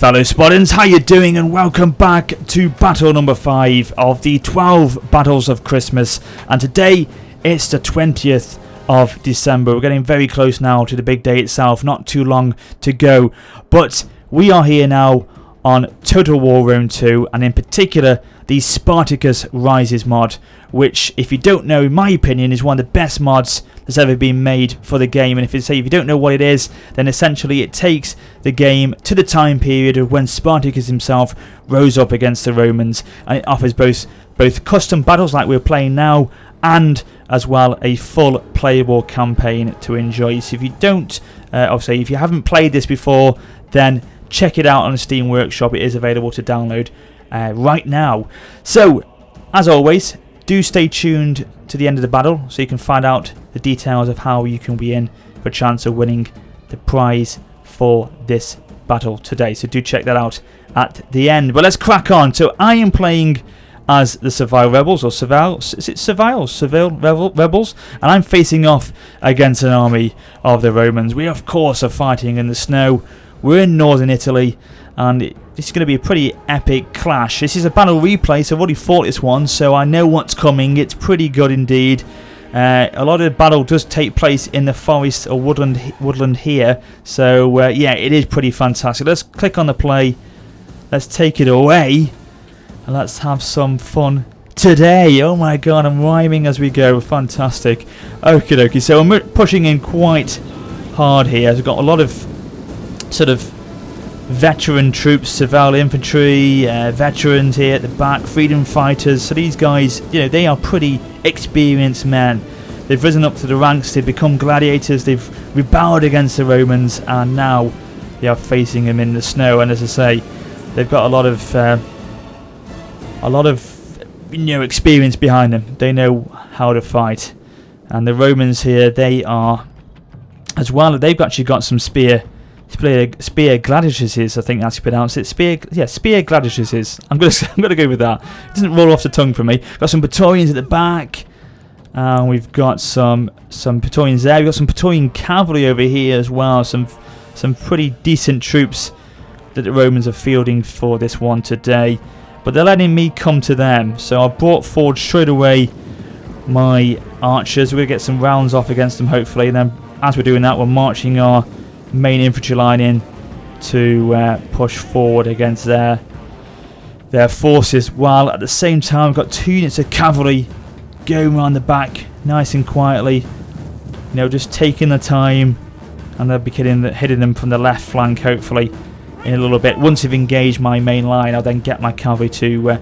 Fellow Spartans, how you doing, and welcome back to battle number 5 of the 12 battles of Christmas. And today it's the 20th of December. We're getting very close now to the big day itself, not too long to go, but we are here now on Total War Rome 2, and in particular the Spartacus Rises mod, which, if you don't know, in my opinion is one of the best mods that's ever been made for the game. And if you don't know what it is, then essentially it takes the game to the time period of when Spartacus himself rose up against the Romans, and it offers both custom battles like we're playing now, and as well a full playable campaign to enjoy. So if you don't, obviously if you haven't played this before, then check it out on the Steam Workshop. It is available to download right now. So as always, do stay tuned to the end of the battle so you can find out the details of how you can be in for a chance of winning the prize for this battle today. So do check that out at the end. But let's crack on. So I am playing as the Servile Rebels, or Servile, is it Servile? Servile Rebels, and I'm facing off against an army of the Romans. We of course are fighting in the snow. We're in northern Italy, and this is going to be a pretty epic clash. This is a battle replay, so I've already fought this one, so I know what's coming. It's pretty good indeed. A lot of the battle does take place in the forest or woodland here, so yeah, it is pretty fantastic. Let's click on the play. Let's take it away, and let's have some fun today. Oh my god, I'm rhyming as we go. Fantastic. Okie dokie, so I'm pushing in quite hard here. I've got a lot of sort of veteran troops, Servile infantry, veterans here at the back, freedom fighters. So these guys, you know, they are pretty experienced men. They've risen up to the ranks, they've become gladiators, they've rebelled against the Romans, and now they are facing them in the snow. And as I say, they've got a lot of you know, experience behind them. They know how to fight. And the Romans here, they are as well, they've actually got some spear gladiuses, I think that's pronounced it. Spear gladiuses. I'm gonna go with that. It doesn't roll off the tongue for me. Got some Praetorians at the back, and we've got some Praetorians there. We've got some Praetorian cavalry over here as well. Some pretty decent troops that the Romans are fielding for this one today, but they're letting me come to them. So I brought forward straight away my archers. We're gonna get some rounds off against them hopefully, and then as we're doing that, we're marching our main infantry line in to push forward against their forces, while at the same time we've got 2 units of cavalry going around the back nice and quietly, you know, just taking the time, and they'll be hitting them from the left flank hopefully in a little bit. Once they've engaged my main line, I'll then get my cavalry to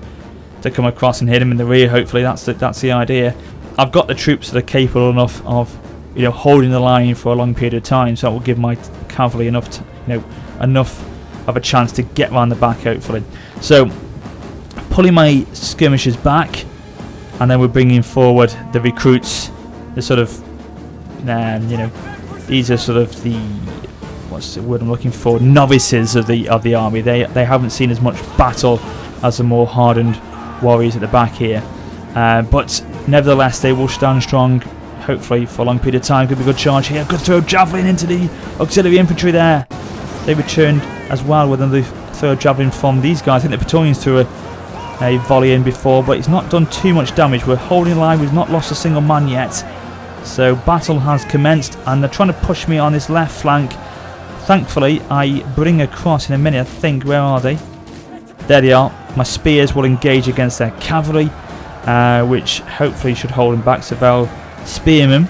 come across and hit them in the rear. Hopefully that's the idea. I've got the troops that are capable enough of, you know, holding the line for a long period of time, so it will give my cavalry enough of a chance to get around the back hopefully. So pulling my skirmishers back, and then we're bringing forward the recruits. The sort of you know, these are sort of the, what's the word I'm looking for, novices of the army. They haven't seen as much battle as the more hardened warriors at the back here, but nevertheless they will stand strong hopefully for a long period of time. Could be a good charge here. Good throw of javelin into the auxiliary infantry there. They returned as well with another throw of javelin from these guys. I think the Praetorians threw a volley in before, but it's not done too much damage. We're holding line. We've not lost a single man yet. So battle has commenced, and they're trying to push me on this left flank. Thankfully, I bring across in a minute, I think. Where are they? There they are. My spears will engage against their cavalry, which hopefully should hold them back. Servile spearmen.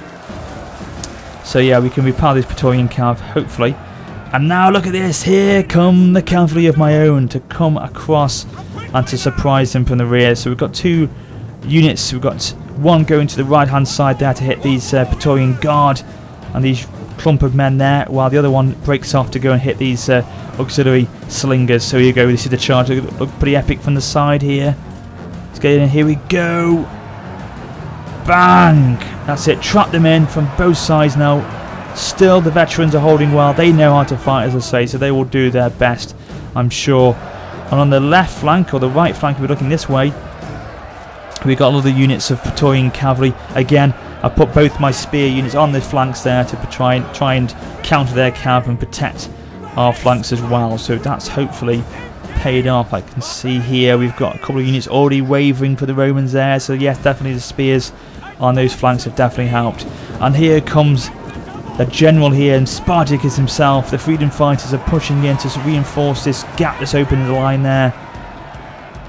So yeah, we can repel this Praetorian cav hopefully. And now look at this, here come the cavalry of my own to come across and to surprise them from the rear. So we've got 2 units. We've got one going to the right hand side there to hit these Praetorian guard and these clump of men there, while the other one breaks off to go and hit these auxiliary slingers. So here you go, this is the charge. Look pretty epic from the side here. Let's get in, here we go. Bang! That's it, trap them in from both sides now. Still the veterans are holding well. They know how to fight, as I say, so they will do their best, I'm sure. And on the left flank, or the right flank if we're looking this way, we've got other units of Praetorian cavalry. Again, I put both my spear units on the flanks there to try and counter their cav and protect our flanks as well. So that's hopefully paid off. I can see here we've got a couple of units already wavering for the Romans there. So yes, definitely the spears on those flanks have definitely helped. And here comes the general here, and Spartacus himself. The freedom fighters are pushing in to reinforce this gap that's open in the line there.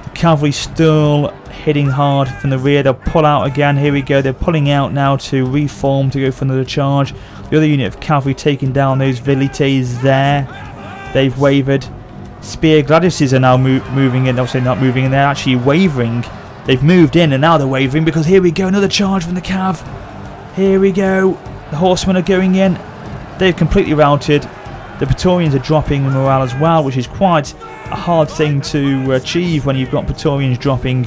The cavalry still hitting hard from the rear. They'll pull out again. Here we go. They're pulling out now to reform to go for another charge. The other unit of cavalry taking down those velites there. They've wavered. Spear gladiuses are now moving in. Obviously not moving in. They're actually wavering. They've moved in and now they're wavering because here we go. Another charge from the cav. Here we go. The horsemen are going in. They've completely routed. The Praetorians are dropping in morale as well, which is quite a hard thing to achieve when you've got Praetorians dropping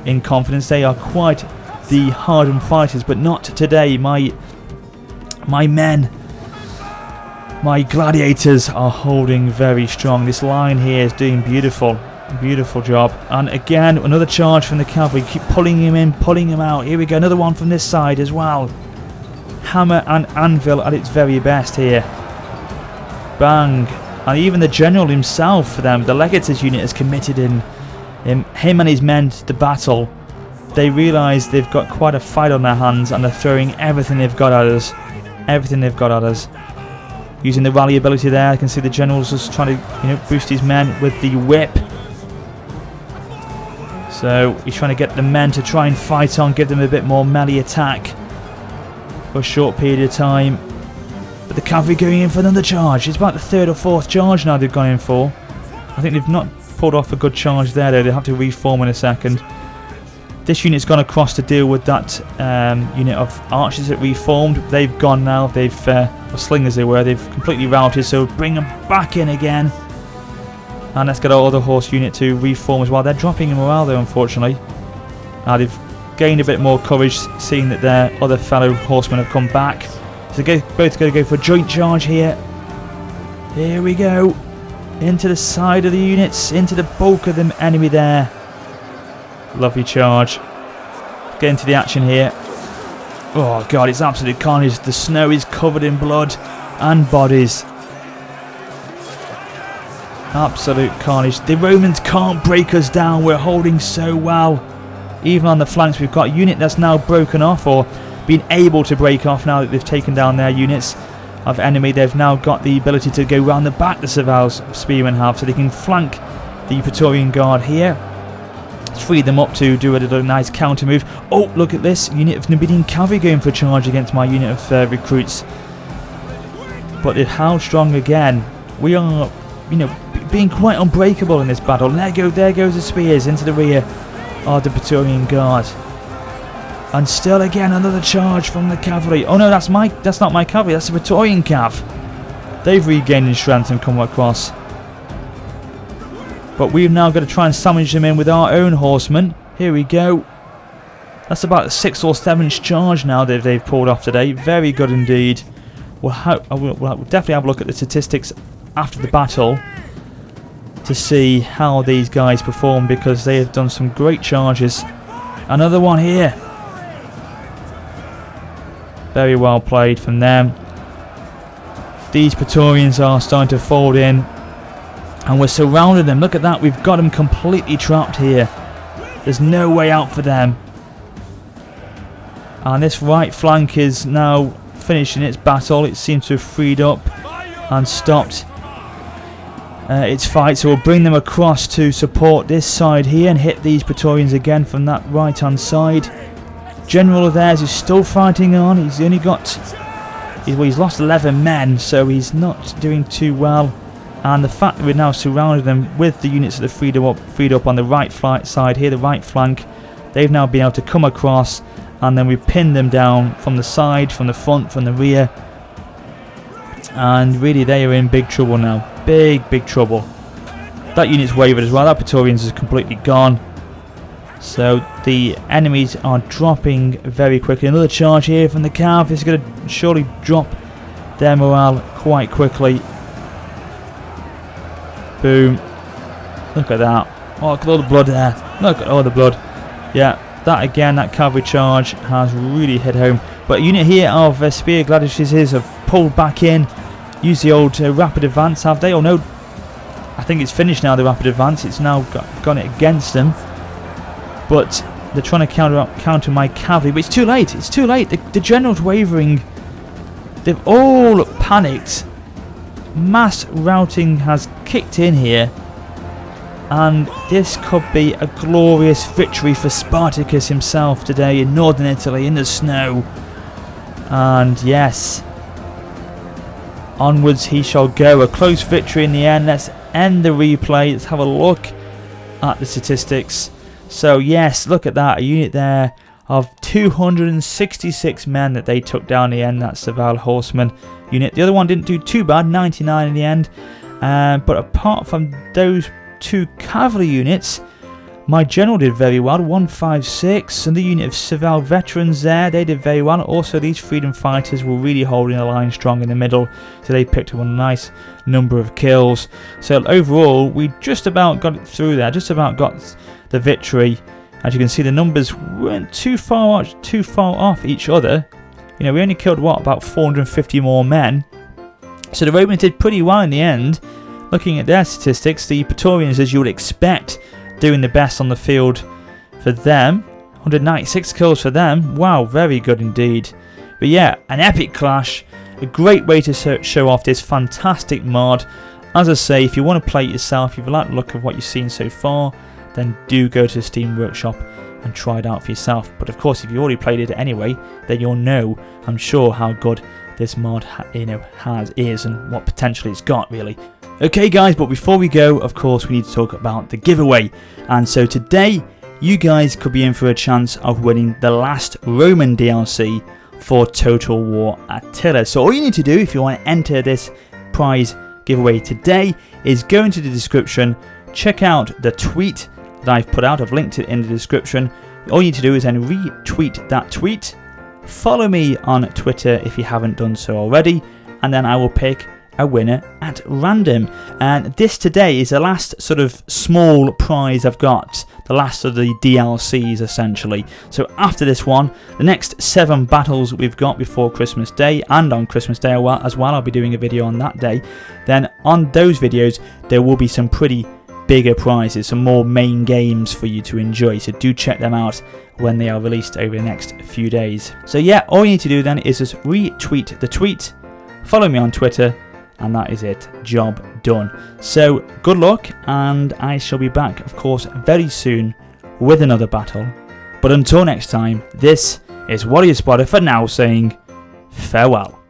in confidence. They are quite the hardened fighters, but not today. My men, my gladiators are holding very strong. This line here is doing beautiful job. And again, another charge from the cavalry. Keep pulling him in, pulling him out. Here we go, another one from this side as well. Hammer and anvil at its very best here. Bang. And even the general himself for them, the legatus unit, has committed in him and his men to the battle. They realise they've got quite a fight on their hands and they're throwing everything they've got at us. Everything they've got at us. Using the rally ability there, I can see the general's just trying to boost his men with the whip. So he's trying to get the men to try and fight on, give them a bit more melee attack for a short period of time. But the cavalry going in for another charge. It's about the third or fourth charge now they've gone in for. I think they've not pulled off a good charge there though. They'll have to reform in a second. This unit's gone across to deal with that unit of archers that reformed. They've gone now. They've slingers they were. They've completely routed. So bring them back in again. And let's get our other horse unit to reform as well. They're dropping in morale though, unfortunately. Now they've gained a bit more courage, seeing that their other fellow horsemen have come back. So they're both going to go for a joint charge here. Here we go. Into the side of the units, into the bulk of the enemy there. Lovely charge. Get into the action here. Oh god, it's absolute carnage. The snow is covered in blood and bodies. Absolute carnage. The Romans can't break us down. We're holding so well. Even on the flanks, we've got a unit that's now broken off, or been able to break off now that they've taken down their units of enemy. They've now got the ability to go round the back, the Servile's spearmen have, so they can flank the Praetorian Guard here. It's freed them up to do a little nice counter move. Oh, look at this. Unit of Numidian cavalry going for a charge against my unit of recruits. But they've held strong again. We are, being quite unbreakable in this battle. There goes the spears into the rear of the Praetorian Guard. And still again another charge from the cavalry. Oh no, that's not my cavalry, that's the Praetorian cav. They've regained in strength and come across. But we've now got to try and sandwich them in with our own horsemen. Here we go. That's about the 6th or 7th charge now that they've pulled off today. Very good indeed. We'll definitely have a look at the statistics after the battle to see how these guys perform, because they have done some great charges. Another one here. Very well played from them. These Praetorians are starting to fold in, and we're surrounding them. Look at that, we've got them completely trapped here. There's no way out for them. And this right flank is now finishing its battle. It seems to have freed up and stopped its fight, so we'll bring them across to support this side here and hit these Praetorians again from that right hand side. General of theirs is still fighting on. He's only got he's lost 11 men, so he's not doing too well. And the fact that we've now surrounded them with the units that are freed up on the right side here, the right flank, they've now been able to come across, and then we pinned them down from the side, from the front, from the rear. And really they are in big trouble now. Big trouble. That unit's wavered as well. That Praetorians is completely gone. So the enemies are dropping very quickly. Another charge here from the cav. This is going to surely drop their morale quite quickly. Boom. Look at that. Oh, look at all the blood there. Look at all the blood. Yeah, that again, that cavalry charge has really hit home. But a unit here of spear gladiuses have pulled back in. used the old rapid advance, have they? Oh no, I think it's finished now, the rapid advance. It's now gone it against them. But they're trying to counter my cavalry, but it's too late. It's too late. The general's wavering. They've all panicked. Mass routing has kicked in here. And this could be a glorious victory for Spartacus himself today in northern Italy in the snow. And yes, onwards he shall go. A close victory in the end. Let's end the replay. Let's have a look at the statistics. So yes, look at that. A unit there of 266 men that they took down in the end. That's Servile horseman unit. The other one didn't do too bad, 99 in the end. But apart from those two cavalry units, my general did very well, 156, and the unit of Servile veterans there, they did very well. Also, these freedom fighters were really holding the line strong in the middle, so they picked up a nice number of kills. So overall, we just about got it through there, just about got the victory. As you can see, the numbers weren't too far off each other. You know, we only killed what, about 450 more men. So the Romans did pretty well in the end. Looking at their statistics, the Praetorians, as you would expect, doing the best on the field for them. 196 kills for them. Wow, very good indeed. But yeah, an epic clash. A great way to show off this fantastic mod. As I say, if you want to play it yourself, if you like the look of what you've seen so far, then do go to the Steam Workshop and try it out for yourself. But of course, if you already played it anyway, then you'll know, I'm sure, how good this mod is and what potential it's got, really. Okay guys, but before we go, of course, we need to talk about the giveaway. And so today, you guys could be in for a chance of winning the last Roman DLC for Total War Attila. So all you need to do if you want to enter this prize giveaway today is go into the description, check out the tweet that I've put out. I've linked it in the description. All you need to do is then retweet that tweet. Follow me on Twitter if you haven't done so already, and then I will pick a winner at random. And this today is the last sort of small prize I've got, the last of the DLCs essentially. So after this one, the next 7 battles we've got before Christmas Day, and on Christmas Day as well, I'll be doing a video on that day. Then on those videos there will be some pretty bigger prizes, some more main games for you to enjoy, so do check them out when they are released over the next few days. So yeah, all you need to do then is just retweet the tweet, follow me on Twitter, and that is it, job done. So good luck, and I shall be back, of course, very soon with another battle. But until next time, this is Warrior Spotter for now saying farewell.